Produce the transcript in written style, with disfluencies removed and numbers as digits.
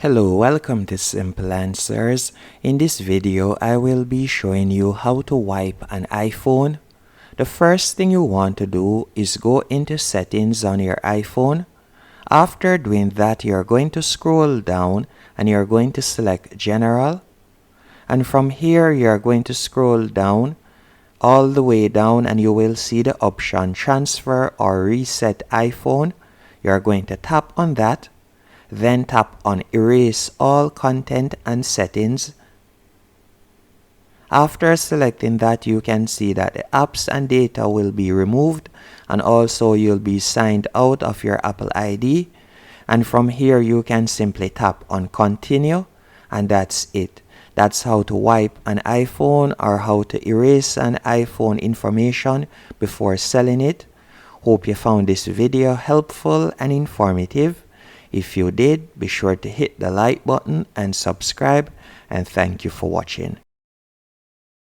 Hello, welcome to Simple Answers. In this video, I will be showing you how to wipe an iPhone. The first thing you want to do is go into settings on your iPhone. After doing that, you're going to scroll down and you're going to select General. And from here, you're going to scroll down all the way down and you will see the option Transfer or Reset iPhone. You're going to tap on that. Then tap on Erase All Content and Settings. After selecting that, you can see that the apps and data will be removed, and also you'll be signed out of your Apple ID. And from here, you can simply tap on Continue, and that's it. That's how to wipe an iPhone or how to erase an iPhone information before selling it. Hope you found this video helpful and informative. If you did, be sure to hit the like button and subscribe, and thank you for watching.